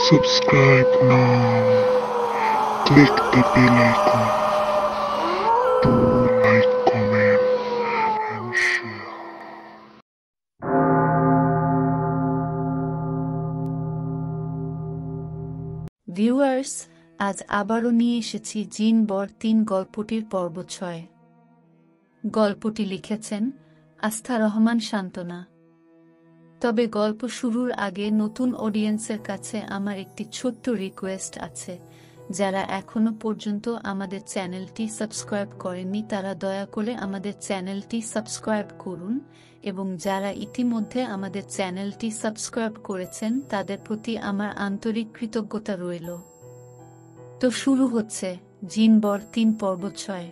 Subscribe now. Click the bell icon to like, comment, and share. Viewers, আজ আবারও নিয়ে এসেছি জিন বর ৩ গল্পটির পর্ব ৬। গল্পটি লিখেছেন আস্থা রহমান সান্ত্বনা। তবে গল্প শুরুর আগে নতুন অডিয়েন্সের কাছে আমার একটি ছোট্ট রিকোয়েস্ট আছে। যারা এখনো পর্যন্ত আমাদের চ্যানেলটি সাবস্ক্রাইব করেননি তারা দয়া করে আমাদের চ্যানেলটি সাবস্ক্রাইব করুন, এবং যারা ইতিমধ্যে আমাদের চ্যানেলটি সাবস্ক্রাইব করেছেন তাদের প্রতি আমার আন্তরিক কৃতজ্ঞতা রইল। তো শুরু হচ্ছে জিন বর ৩ পর্ব ৬।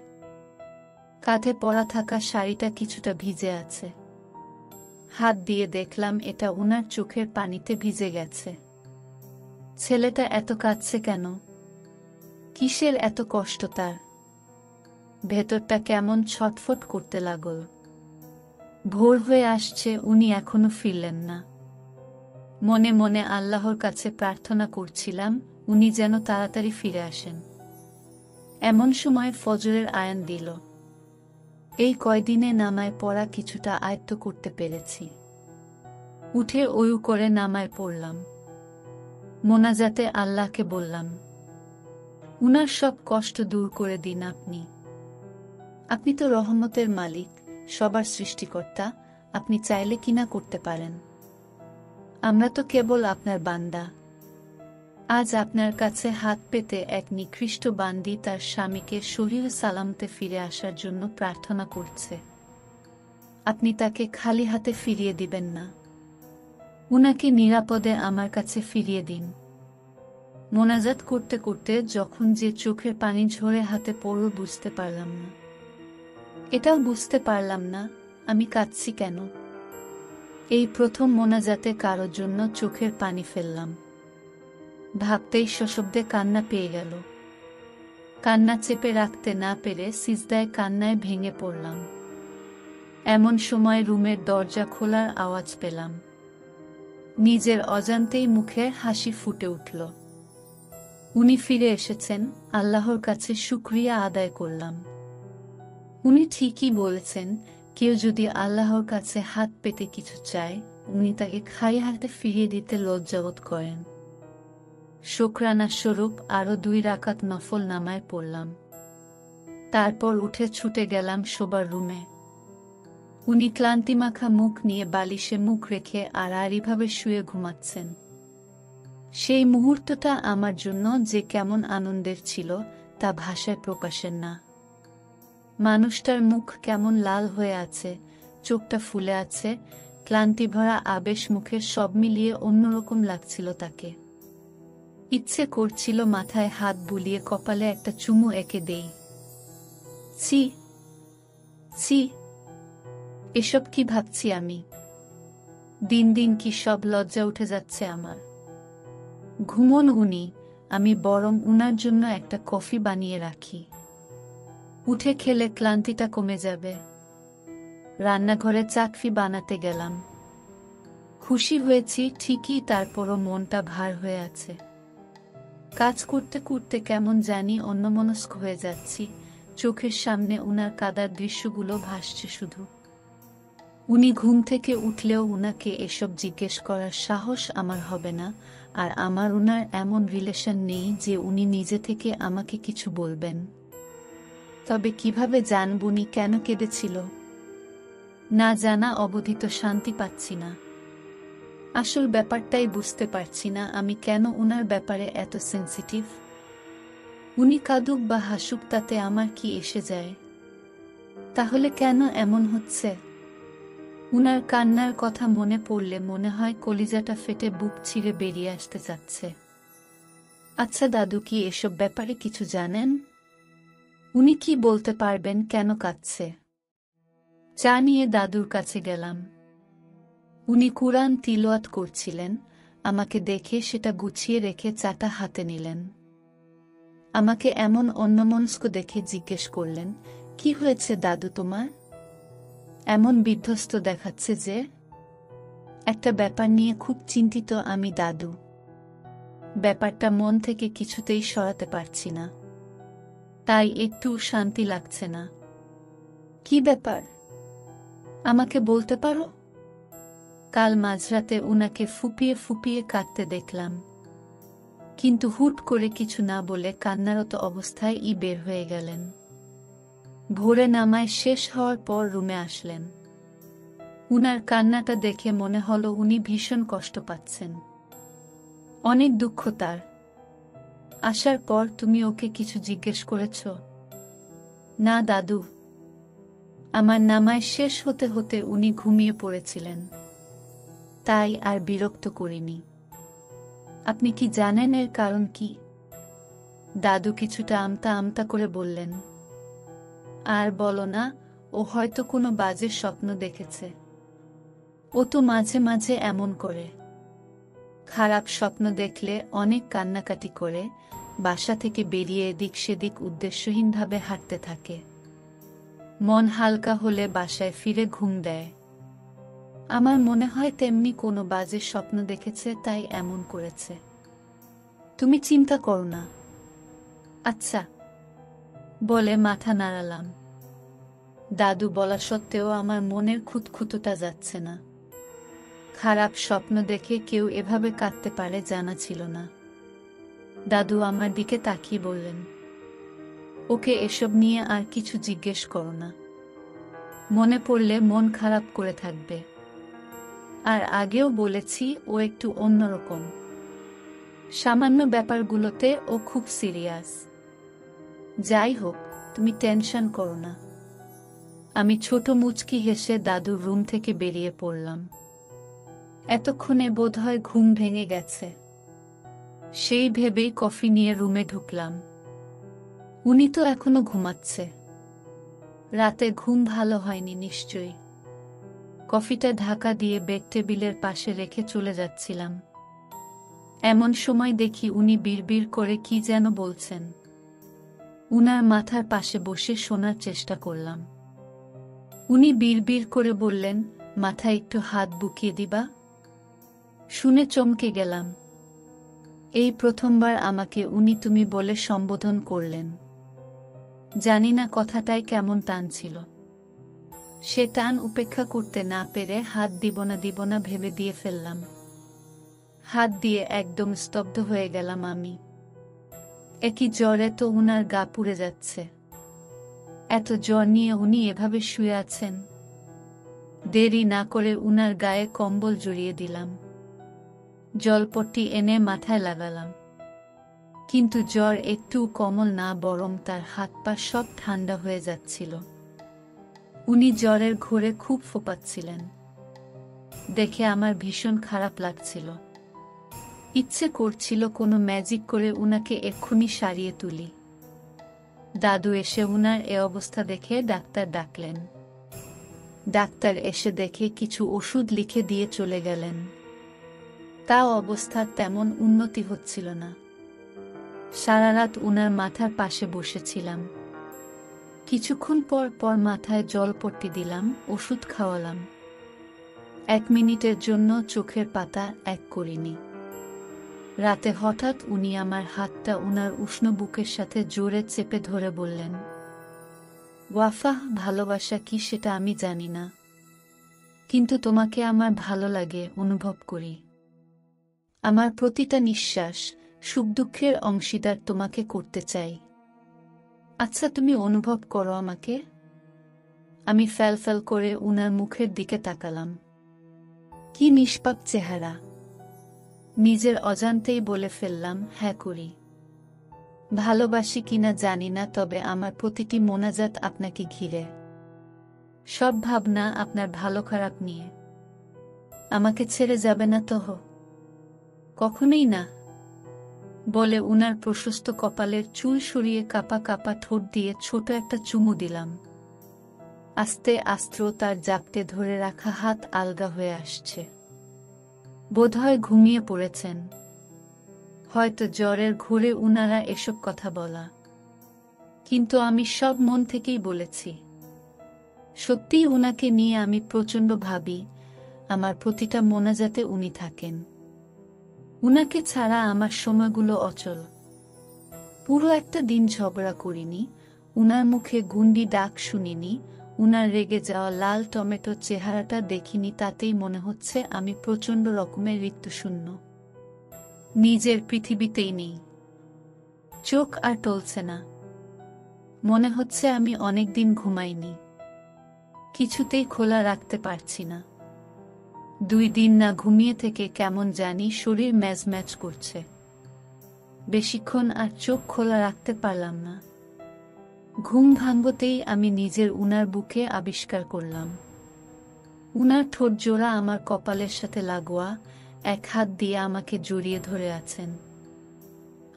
কাঁধে পরা থাকা শাড়িটা কিছুটা ভিজে আছে। হাত দিয়ে দেখলাম এটা উনার চোখের পানিতে ভিজে গেছে। ছেলেটা এত কাঁদছে কেন? কিসের এত কষ্ট তার? ভেতরটা কেমন ছটফট করতে লাগল। ভোর হয়ে আসছে, উনি এখনো ফিরলেন না। মনে মনে আল্লাহর কাছে প্রার্থনা করছিলাম উনি যেন তাড়াতাড়ি ফিরে আসেন। এমন সময় ফজরের আয়ান দিল। এই কয়দিনে নামায় পড়া কিছুটা আয়ত্ত করতে পেরেছি। উঠে অয়ু করে নামায় পড়লাম। মোনাজাতে আল্লাহকে বললাম, উনার সব কষ্ট দূর করে দিন আপনি। আপনি তো রহমতের মালিক, সবার সৃষ্টিকর্তা, আপনি চাইলে কিনা করতে পারেন। আমরা তো কেবল আপনার বান্দা। আজ আপনার কাছে হাত পেতে এক নিকৃষ্ট বান্দি তার স্বামীকে সহিহ সালামতে ফিরে আসার জন্য প্রার্থনা করছে। আপনি তাকে খালি হাতে ফিরিয়ে দিবেন না। উনাকে নিরাপদে আমার কাছে ফিরিয়ে দিন। মোনাজাত করতে করতে যখন যে চোখের পানি ঝরে হাতে পড়ল বুঝতে পারলাম না। এটাও বুঝতে পারলাম না আমি কাঁদছি কেন। এই প্রথম মোনাজাতে কারোর জন্য চোখের পানি ফেললাম। ভাবতেই সশব্দে কান্না পেয়ে গেল। কান্না চেপে রাখতে না পেরে সিজদায় কান্নায় ভেঙে পড়লাম। এমন সময় রুমের দরজা খোলার আওয়াজ পেলাম। নিজের অজান্তেই মুখে হাসি ফুটে উঠল। উনি ফিরে এসেছেন, আল্লাহর কাছে শুকরিয়া আদায় করলাম। উনি ঠিকই বলেছেন, কেউ যদি আল্লাহর কাছে হাত পেতে কিছু চায় উনি তাকে খালি হাতে ফিরিয়ে দিতে লজ্জাবোধ করেন। শুকরানা স্বরূপ আরো 2 রাকাত নফল নামায় পড়লাম। তারপর উঠে ছুটে গেলাম শোবার রুমে। উনি ক্লান্তিমাখা মুখ নিয়ে বালিশে মুখ রেখে আড়াআড়িভাবে শুয়ে ঘুমাচ্ছেন। সেই মুহূর্তটা আমার জন্য যে কেমন আনন্দের ছিল তা ভাষায় প্রকাশের না। মানুষটার মুখ কেমন লাল হয়ে আছে, চোখটা ফুলে আছে, ক্লান্তিভরা আবেশ মুখের সব মিলিয়ে অন্যরকম লাগছিল তাকে। ইচ্ছে করছিল মাথায় হাত বুলিয়ে কপালে একটা চুমু এঁকে দেই। ছি ছি, এসব কি ভাবছি আমি? দিন দিন কি সব লজ্জা উঠে যাচ্ছে আমার। ঘুমন উনি, আমি বরং উনার জন্য একটা কফি বানিয়ে রাখি। উঠে খেলে ক্লান্তিটা কমে যাবে। রান্নাঘরে চাকফি বানাতে গেলাম। খুশি হয়েছি ঠিকই, তারপরও মনটা ভার হয়ে আছে। কাজ করতে করতে কেমন জানি অন্যমনস্ক হয়ে যাচ্ছি। চোখের সামনে উনার কাদার দৃশ্যগুলো ভাসছে শুধু। উনি ঘুম থেকে উঠলেও উনাকে এসব জিজ্ঞেস করার সাহস আমার হবে না, আর আমার উনার এমন রিলেশন নেই যে উনি নিজে থেকে আমাকে কিছু বলবেন। তবে কিভাবে জানব উনি কেন কেঁদেছিল? না জানা অবধিত শান্তি পাচ্ছি না। আসল ব্যাপারটাই বুঝতে পারছি না আমি কেন উনার ব্যাপারে এত সেন্সিটিভ। উনি কাঁদুক বা হাসুক তাতে আমার কি এসে যায়? তাহলে কেন এমন হচ্ছে? উনার কান্নার কথা মনে পড়লে মনে হয় কলিজাটা ফেটে বুক ছিঁড়ে বেরিয়ে আসতে যাচ্ছে। আচ্ছা, দাদু কি এসব ব্যাপারে কিছু জানেন? উনি কি বলতে পারবেন কেন কাঁদছে? চা নিয়ে দাদুর কাছে গেলাম। উনি কুরআন তিলাওয়াত করছিলেন। আমাকে দেখে সেটা গুছিয়ে রেখে চাটা হাতে নিলেন। আমাকে এমন অন্যমনস্ক দেখে জিজ্ঞেস করলেন, কি হয়েছে দাদু তোমার? এমন বিধ্বস্ত দেখাচ্ছে যে। একটা ব্যাপার নিয়ে খুব চিন্তিত আমি দাদু। ব্যাপারটা মন থেকে কিছুতেই সরাতে পারছি না, তাই একটু শান্তি লাগছে না। কি ব্যাপার, আমাকে বলতে পারো? কাল মাঝরাতে উনাকে ফুপিয়ে ফুপিয়ে কাঁদতে দেখলাম, কিন্তু হুট করে কিছু না বলে কান্নারত অবস্থায় বের হয়ে গেলেন। ভোরে নামায় শেষ হওয়ার পর রুমে আসলেন। উনার কান্নাটা দেখে মনে হলো উনি ভীষণ কষ্ট পাচ্ছেন, অনেক দুঃখ তার। আসার পর তুমি ওকে কিছু জিজ্ঞেস করেছ? না দাদু, আমার নামায় শেষ হতে হতে উনি ঘুমিয়ে পড়েছিলেন, তাই আর বিরক্ত করিনি। আপনি কি জানেন এর কারণ কি? দাদু কিছুটা আমতা আমতা করে বললেন, আর বলো না, ও হয়তো কোনো বাজে স্বপ্ন দেখেছে। ও তো মাঝে মাঝে এমন করে, খারাপ স্বপ্ন দেখলে অনেক কান্নাকাটি করে বাসা থেকে বেরিয়ে এদিক সেদিক উদ্দেশ্যহীনভাবে হাঁটতে থাকে। মন হালকা হলে বাসায় ফিরে ঘুম দেয়। আমার মনে হয় তেমনি কোনো বাজে স্বপ্ন দেখেছে, তাই এমন করেছে। তুমি চিন্তা করো না। আচ্ছা, বলে মাথা নাড়ালাম। দাদু বলা সত্ত্বেও আমার মনের খুঁতখুঁতোটা যাচ্ছে না। খারাপ স্বপ্ন দেখে কেউ এভাবে কাঁদতে পারে জানা ছিল না। দাদু আমার দিকে তাকিয়ে বললেন, ওকে এসব নিয়ে আর কিছু জিজ্ঞেস করো না, মনে পড়লে মন খারাপ করে থাকবে। আর আগেও বলেছি, ও একটু অন্যরকম। সামান্য ব্যাপারগুলোতে ও খুব সিরিয়াস। যাই হোক, তুমি টেনশন করো না। আমি ছোট মুচকি হেসে দাদুর রুম থেকে বেরিয়ে পড়লাম। এতক্ষণে বোধহয় ঘুম ভেঙে গেছে, সেই ভেবেই কফি নিয়ে রুমে ঢুকলাম। উনি তো এখনো ঘুমাচ্ছে। রাতে ঘুম ভালো হয়নি নিশ্চয়ই। কফিটা ঢাকা দিয়ে বেড টেবিলের পাশে রেখে চলে যাচ্ছিলাম, এমন সময় দেখি উনি বিড়বিড় করে কি যেন বলছেন। উনার মাথার পাশে বসে শোনার চেষ্টা করলাম। উনি বিড়বিড় করে বললেন, মাথায় একটু হাত বুকিয়ে দিবা। শুনে চমকে গেলাম। এই প্রথমবার আমাকে উনি তুমি বলে সম্বোধন করলেন। জানি না কথাটায় কেমন টান ছিল। সে টান উপেক্ষা করতে না পেরে হাত দিব না ভেবে দিয়ে ফেললাম। হাত দিয়ে একদম স্তব্ধ হয়ে গেলাম আমি। একই জ্বরে তো উনার গা পুড়ে যাচ্ছে। এত জ্বর নিয়ে উনি এভাবে শুয়ে আছেন। দেরি না করে উনার গায়ে কম্বল জড়িয়ে দিলাম। জলপট্টি এনে মাথায় লাগালাম, কিন্তু জ্বর একটু কমল না, বরং তার হাত পা সব ঠান্ডা হয়ে যাচ্ছিল। উনি জ্বরের ঘোরে খুব ফোঁপাচ্ছিলেন। দেখে আমার ভীষণ খারাপ লাগছিল। ইচ্ছে করছিল কোনো ম্যাজিক করে উনাকে এক্ষুনি সারিয়ে তুলি। দাদু এসে উনার এ অবস্থা দেখে ডাক্তার ডাকলেন। ডাক্তার এসে দেখে কিছু ওষুধ লিখে দিয়ে চলে গেলেন। তাও অবস্থার তেমন উন্নতি হচ্ছিল না। সারা রাত উনার মাথার পাশে বসেছিলাম। কিছুক্ষণ পর পর মাথায় জলপট্টি দিলাম, ওষুধ খাওয়ালাম। 1 মিনিটের জন্য চোখের পাতা এক করিনি। রাতে হঠাৎ উনি আমার হাতটা উনার উষ্ণ বুকের সাথে জোরে চেপে ধরে বললেন, ওয়াফা, ভালোবাসা কি সেটা আমি জানি না, কিন্তু তোমাকে আমার ভালো লাগে, অনুভব করি। আমার প্রতিটা নিঃশ্বাস, সুখ দুঃখের অংশীদার তোমাকে করতে চাই। আচ্ছা, তুমি অনুভব করো আমাকে? আমি ফ্যাল করে উনার মুখের দিকে তাকালাম। কি নিষ্পাপ চেহারা! নিজের অজান্তেই বলে ফেললাম, হ্যাঁ করি। ভালোবাসি কিনা জানি না, তবে আমার প্রতিটি মোনাজাত আপনাকে ঘিরে। সব ভাবনা আপনার ভালো খারাপ নিয়ে। আমাকে ছেড়ে যাবে না তো? কখনোই না, বলে উনার প্রশস্ত কপালের চুল সরিয়ে কাপা কাপা ঠোঁট দিয়ে ছোট একটা চুমু দিলাম। আস্তে আস্তে তার জাপটে ধরে রাখা হাত আলগা হয়ে আসছে। বোধহয় ঘুমিয়ে পড়েছেন। হয়তো জ্বরের ঘোরে উনারা এসব কথা বলা, কিন্তু আমি সব মন থেকেই বলেছি। সত্যিই উনাকে নিয়ে আমি প্রচণ্ড ভাবি। আমার প্রতিটা মোনাজাতে উনি থাকেন। উনাকে ছাড়া আমার সময়গুলো অচল। পুরো একটা দিন ঝগড়া করিনি, উনার মুখে গুন্ডি ডাক শুনিনি, উনার রেগে যাওয়া লাল টমেটো চেহারাটা দেখিনি। তাতেই মনে হচ্ছে আমি প্রচণ্ড রকমের ঋতুশূন্য, নিজের পৃথিবীতেই নেই। চোখ আর টলছে না, মনে হচ্ছে আমি অনেকদিন ঘুমাইনি, কিছুতেই খোলা রাখতে পারছি না। 2 দিন না ঘুমিয়ে থেকে কেমন জানি শরীর ম্যাজম্যাজ করছে। বেশিক্ষণ আর চোখ খোলা রাখতে পারলাম না। ঘুম ভাঙতেই আমি নিজের উনার বুকে আবিষ্কার করলাম। উনার ঠোঁট জোড়া আমার কপালের সাথে লাগোয়া, এক হাত দিয়ে আমাকে জড়িয়ে ধরে আছেন।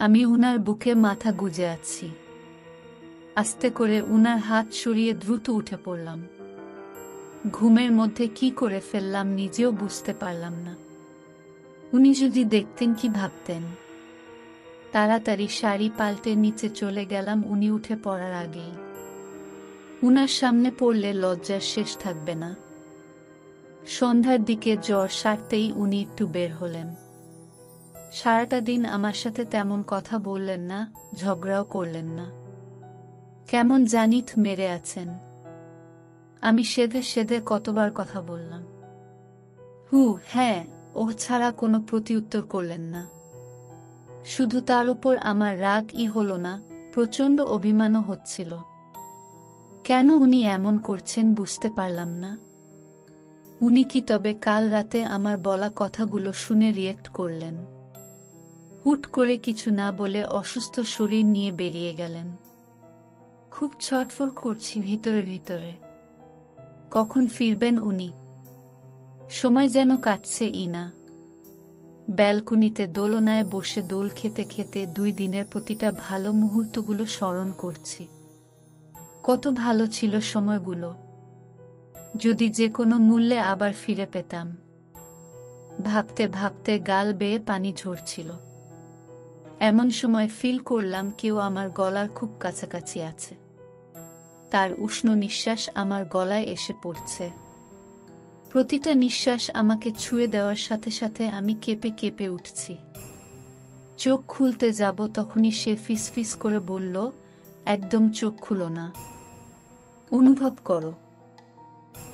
আমি উনার বুকে মাথা গুজে আছি। আস্তে করে উনার হাত সরিয়ে দ্রুত উঠে পড়লাম। ঘুমের মধ্যে কি করে ফেললাম নিজেও বুঝতে পারলাম না। উনি যদি দেখতেন কি ভাবতেন। তাড়াতাড়ি শাড়ি পাল্টে নিচে চলে গেলাম উনি উঠে পড়ার আগেই। উনার সামনে পড়লে লজ্জার শেষ থাকবে না। সন্ধ্যার দিকে জ্বর সারতেই উনি একটু বের হলেন। সারাটা দিন আমার সাথে তেমন কথা বললেন না, ঝগড়াও করলেন না। কেমন জানি মেরে আছেন। আমি সেধে সেধে কতবার কথা বললাম। হ্যাঁ, ও ছাড়া কোনো প্রতিউত্তর করলেন না। শুধু তার উপর আমার রাগই হলো না, প্রচণ্ড অভিমানও হচ্ছিল। কেন উনি এমন করছেন বুঝতে পারলাম না। উনি কি তবে কাল রাতে আমার বলা কথাগুলো শুনে রিয়েক্ট করলেন? হুট করে কিছু না বলে অসুস্থ শরীর নিয়ে বেরিয়ে গেলেন। খুব ছটফট করছি ভিতরে ভিতরে। কখন ফিরবেন উনি? সময় যেন কাটছেই না। ব্যালকনিতে দোলনায় বসে দোল খেতে খেতে 2 দিনের প্রতিটা ভালো মুহূর্তগুলো স্মরণ করছি। কত ভালো ছিল সময়গুলো, যদি যে কোনো মূল্যে আবার ফিরে পেতাম। ভাবতে ভাবতে গাল বেয়ে পানি ঝরছিল। এমন সময় ফিল করলাম কেউ আমার গলার খুব কাছাকাছি আছে। তার উষ্ণ নিঃশ্বাস আমার গলায় এসে পড়ছে। প্রতিটা নিঃশ্বাস আমাকে ছুঁয়ে দেওয়ার সাথে সাথে আমি কেঁপে কেঁপে উঠছি। চোখ খুলতে যাব তখনই সে ফিসফিস করে বলল, একদম চোখ খুলো না, অনুভব করো।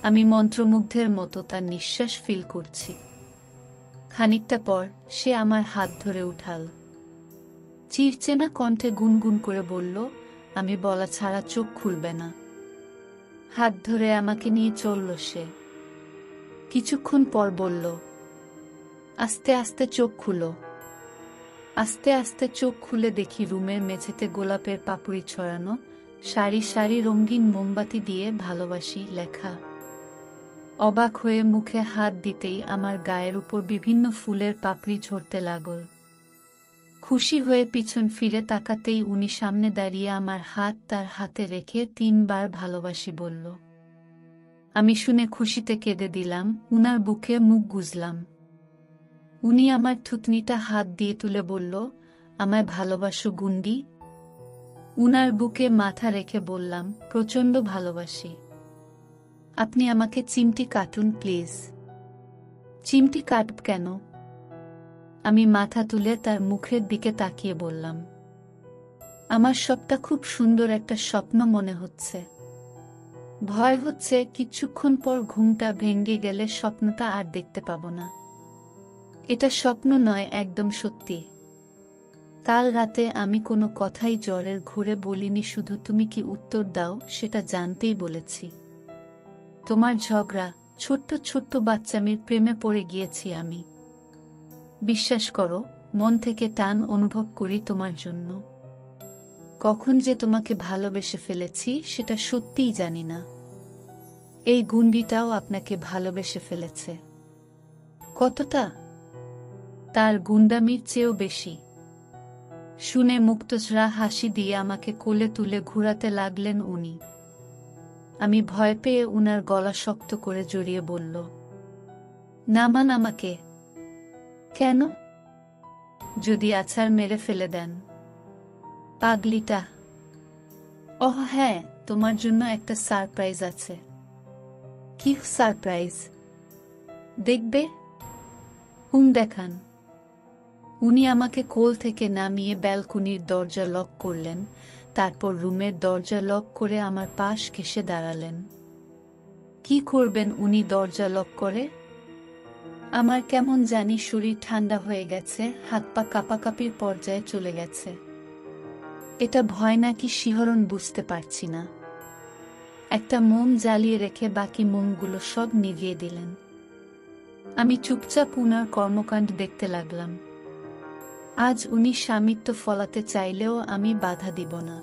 আমি মন্ত্রমুগ্ধের মতো তার নিঃশ্বাস ফিল করছি। খানিকটা পর সে আমার হাত ধরে উঠাল। চিরচেনা কণ্ঠে গুনগুন করে বলল, আমি বলা ছাড়া চোখ খুলবে না। হাত ধরে আমাকে নিয়ে চলল সে। কিছুক্ষণ পর বলল, আস্তে আস্তে চোখ খুলো। আস্তে আস্তে চোখ খুলে দেখি রুমের মেঝেতে গোলাপের পাপড়ি ছড়ানো, সারি সারি রঙিন মোমবাতি দিয়ে ভালোবাসি লেখা। অবাক হয়ে মুখে হাত দিতেই আমার গায়ের উপর বিভিন্ন ফুলের পাপড়ি ঝরতে লাগল। খুশি হয়ে পিছন ফিরে তাকাতেই উনি সামনে দাঁড়িয়ে আমার হাত তার হাতে রেখে 3 বার ভালোবাসি বলল। আমি শুনে খুশিতে কেঁদে দিলাম, উনার বুকে মুখ গুজলাম। উনি আমার থুতনিটা হাত দিয়ে তুলে বলল, আমায় ভালোবাসো গুন্ডি? উনার বুকে মাথা রেখে বললাম, প্রচণ্ড ভালোবাসি। আপনি আমাকে চিমটি কাটুন প্লিজ। চিমটি কাটব কেন? আমি মাথা তুলে তার মুখের দিকে তাকিয়ে বললাম, আমার সবটা খুব সুন্দর একটা স্বপ্ন মনে হচ্ছে। ভয় হচ্ছে কিছুক্ষণ পর ঘুমটা ভেঙে গেলে স্বপ্নটা আর দেখতে পাবো না। এটা স্বপ্ন নয়, একদম সত্যি। কাল রাতে আমি কোনো কথাই জ্বরের ঘোরে বলিনি, শুধু তুমি কি উত্তর দাও সেটা জানতেই বলেছি। তোমার ঝগড়া, ছোট্ট ছোট্ট বাচ্চামির প্রেমে পড়ে গিয়েছি আমি। বিশ্বাস করো, মন থেকে টান অনুভব করি তোমার জন্য। কখন যে তোমাকে ভালোবেসে ফেলেছি সেটা সত্যিই জানি না। এই গুন্ডিটাও আপনাকে ভালোবেসে ফেলেছে। কতটা? তার গুন্ডামির চেয়েও বেশি। শুনে মুক্তছড়া হাসি দিয়ে আমাকে কোলে তুলে ঘুরাতে লাগলেন উনি। আমি ভয় পেয়ে উনার গলা শক্ত করে জড়িয়ে বলল, নামান আমাকে। কেন? যদি আছাড় মেরে ফেলে দেন। পাগলিটা। ওহ হ্যাঁ, তোমার জন্য একটা সারপ্রাইজ আছে। কি সারপ্রাইজ? দেখবে? দেখান। উনি আমাকে কোল থেকে নামিয়ে ব্যালকনির দরজা লক করলেন, তারপর রুমের দরজা লক করে আমার পাশ ঘেঁষে দাঁড়ালেন। কি করবেন উনি দরজা লক করে? আমার কেমন জানি শরীর ঠান্ডা হয়ে গেছে, হাত পা কাঁপাকাঁপির পর্যায়ে চলে গেছে। এটা ভয় নাকি শিহরণ বুঝতে পারছি না। একটা মোম জ্বালিয়ে রেখে বাকি মোমগুলো সব নিভিয়ে দিলেন। আমি চুপচাপ উনার কর্মকাণ্ড দেখতে লাগলাম। আজ উনি স্বামিত্ব ফলাতে চাইলেও আমি বাধা দিব না।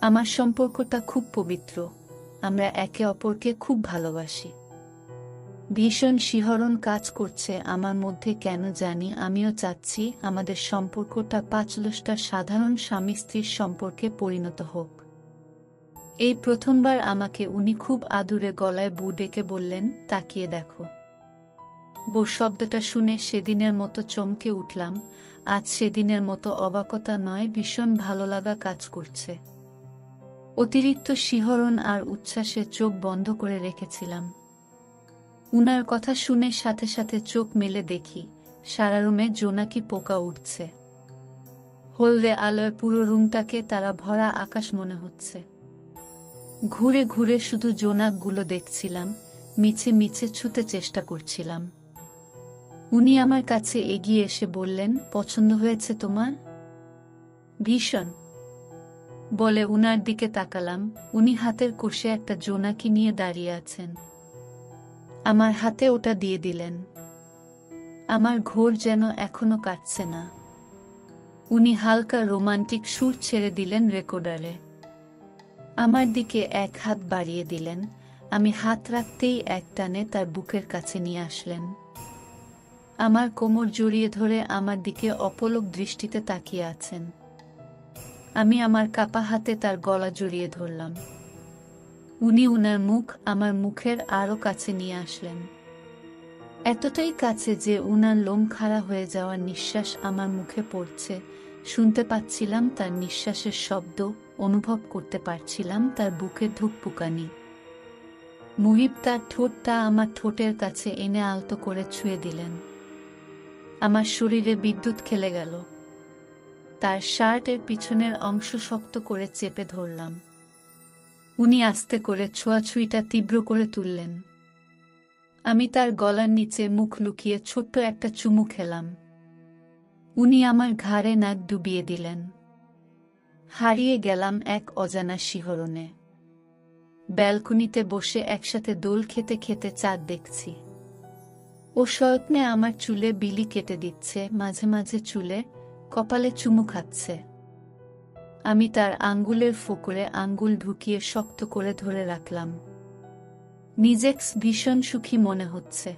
আমার সম্পর্কটা খুব পবিত্র, আমরা একে অপরকে খুব ভালোবাসি। ভীষণ শিহরণ কাজ করছে আমার মধ্যে, কেন জানি আমিও চাচ্ছি আমাদের সম্পর্কটা পাঁচলসটা সাধারণ স্বামী স্ত্রীর সম্পর্কে পরিণত হোক। এই প্রথমবার আমাকে উনি খুব আদুরে গলায় বউ ডেকে বললেন, তাকিয়ে দেখো। বউ শব্দটা শুনে সেদিনের মতো চমকে উঠলাম। আজ সেদিনের মতো অবাকতা নয়, ভীষণ ভালো লাগা কাজ করছে। অতিরিক্ত শিহরণ আর উচ্ছ্বাসে চোখ বন্ধ করে রেখেছিলাম। উনার কথা শুনে সাথে সাথে চোখ মেলে দেখি সারা রুমে জোনাকি পোকা উঠছে। হলদে আলোয় পুরো রুমটাকে তারা ভরা আকাশ মনে হচ্ছে। ঘুরে ঘুরে শুধু জোনাকগুলো দেখছিলাম, মিছে মিছে ছুতে চেষ্টা করছিলাম। উনি আমার কাছে এগিয়ে এসে বললেন, পছন্দ হয়েছে তোমার? ভীষণ বলে উনার দিকে তাকালাম। উনি হাতের কোষে একটা জোনাকি নিয়ে দাঁড়িয়ে আছেন। আমার হাতে ওটা দিয়ে দিলেন। আমার ঘোর যেন এখনো কাটছে না। উনি হালকা রোমান্টিক সুর ছেড়ে দিলেন রেকর্ডারে। আমার দিকে এক হাত বাড়িয়ে দিলেন। আমি হাত রাখতেই এক টানে তার বুকের কাছে নিয়ে আসলেন। আমার কোমর জড়িয়ে ধরে আমার দিকে অপলক দৃষ্টিতে তাকিয়ে আছেন। আমি আমার কাপা হাতে তার গলা জড়িয়ে ধরলাম। উনি উনার মুখ আমার মুখের আরো কাছে নিয়ে আসলেন, এতটাই কাছে যে উনার লোম খাড়া হয়ে যাওয়ার নিঃশ্বাস আমার মুখে পড়ছে। শুনতে পাচ্ছিলাম তার নিঃশ্বাসের শব্দ, অনুভব করতে পারছিলাম তার বুকের ধুকপুকানি। মুহিব তার ঠোঁটটা আমার ঠোঁটের কাছে এনে আলতো করে ছুঁয়ে দিলেন। আমার শরীরে বিদ্যুৎ খেলে গেল। তার শার্টের পিছনের অংশ শক্ত করে চেপে ধরলাম। উনি আস্তে করে ছোঁয়াছুঁইটা তীব্র করে তুললেন। আমি তার গলার নিচে মুখ লুকিয়ে ছোট্ট একটা চুমু খেলাম। উনি আমার ঘাড়ে নাক ডুবিয়ে দিলেন। হারিয়ে গেলাম এক অজানা শিহরণে। ব্যালকনিতে বসে একসাথে দোল খেতে খেতে চাঁদ দেখছি। ও সয়ত্নে আমার চুলে বিলি কেটে দিচ্ছে, মাঝে মাঝে চুলে কপালে চুমু খাচ্ছে। আমি তার আঙ্গুলের ফোকরে আঙ্গুল ঢুকিয়ে শক্ত করে ধরে রাখলাম। নিজেকে ভীষণ সুখী মনে হচ্ছে।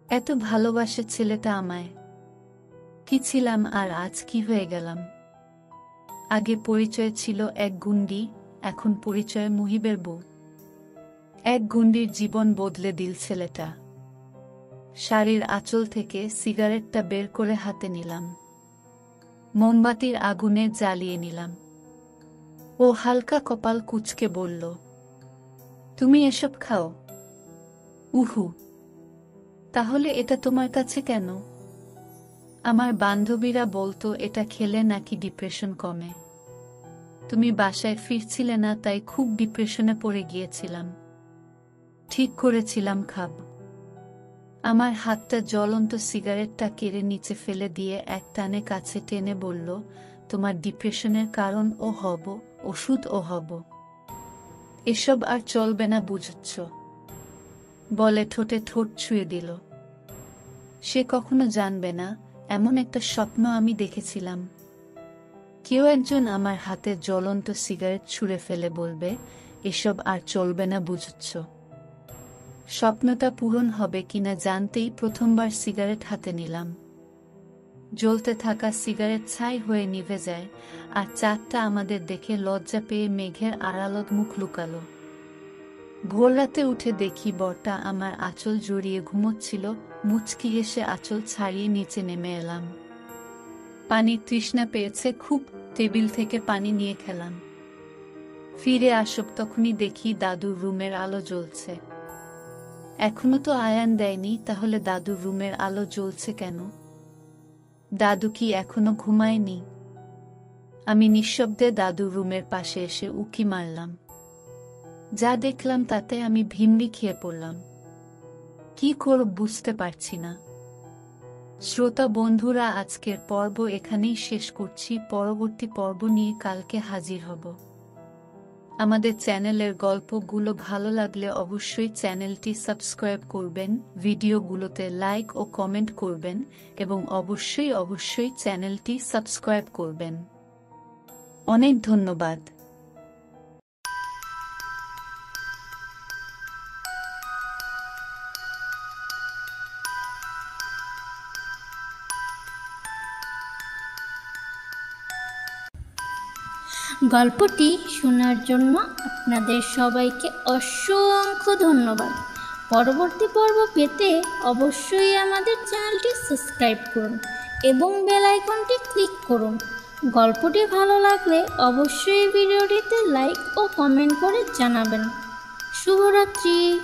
এত ভালোবাসে ছেলেটা আমায়। কি ছিলাম আর আজ কি হয়ে গেলাম? আগে পরিচয় ছিল এক গুন্ডি, এখন পরিচয় মুহিবের বউ। এক গুন্ডির জীবন বদলে দিল ছেলেটা। শাড়ির আঁচল থেকে সিগারেটটা বের করে হাতে নিলাম। মোমবাতির আগুনে জ্বালিয়ে নিলাম। ও হালকা কপাল কুঁচকে বলল, তুমি এসব খাও? উহু, তাহলে এটা তোমার কাছে কেন? আমার বান্ধবীরা বলতো এটা খেলে নাকি ডিপ্রেশন কমে। তুমি বাসায় ফিরছিলে না, তাই খুব ডিপ্রেশনে পড়ে গিয়েছিলাম। ঠিক করেছিলাম খাব। আমার হাতটা জ্বলন্ত সিগারেটটা কেড়ে নিচে ফেলে দিয়ে এক টানে কাছে টেনে বলল, তোমার ডিপ্রেশনের কারণ ও হব, ওষুধ ও হব। এসব আর চলবে না, বুঝছ? বলে ঠোঁটে ঠোঁট ছুঁয়ে দিল। সে কখনো জানবে না এমন একটা স্বপ্ন আমি দেখেছিলাম। কেউ একজন আমার হাতে জ্বলন্ত সিগারেট ছুঁড়ে ফেলে বলবে, এসব আর চলবে না, বুঝছ? স্বপ্নটা পূরণ হবে কিনা জানতেই প্রথমবার সিগারেট হাতে নিলাম। জ্বলতে থাকা সিগারেট ছাই হয়ে নিভে যায়, আর চাঁদটা আমাদের দেখে লজ্জা পেয়ে মেঘের আড়ালত মুখ লুকালো। ভোর রাতে উঠে দেখি বরটা আমার আঁচল জড়িয়ে ঘুমোচ্ছিল। মুচকি এসে আঁচল ছাড়িয়ে নিচে নেমে এলাম। পানির তৃষ্ণা পেয়েছে খুব, টেবিল থেকে পানি নিয়ে খেলাম। ফিরে আসব তখনই দেখি দাদুর রুমের আলো জ্বলছে। এখনো তো আয়ান দেয়নি, তাহলে দাদুর রুমের আলো জ্বলছে কেন? দাদু কি এখনো ঘুমায়নি? আমি নিঃশব্দে দাদুর রুমের পাশে এসে উকি মারলাম। যা দেখলাম তাতে আমি ভিমড়ি খেয়ে পড়লাম। কি করব বুঝতে পারছি না। শ্রোতা বন্ধুরা, আজকের পর্ব এখানেই শেষ করছি। পরবর্তী পর্ব নিয়ে কালকে হাজির হব। আমাদের চ্যানেলের গল্পগুলো ভালো লাগলে অবশ্যই চ্যানেলটি সাবস্ক্রাইব করবেন, ভিডিওগুলোতে লাইক ও কমেন্ট করবেন এবং অবশ্যই চ্যানেলটি সাবস্ক্রাইব করবেন। অনেক ধন্যবাদ। গল্পটি শোনার জন্য আপনাদের সবাইকে অসংখ্য ধন্যবাদ। পরবর্তী পর্ব পেতে অবশ্যই আমাদের চ্যানেলটি সাবস্ক্রাইব করুন এবং বেল আইকনটি ক্লিক করুন। গল্পটি ভালো লাগলে অবশ্যই ভিডিওটিতে লাইক ও কমেন্ট করে জানাবেন। শুভরাত্রি।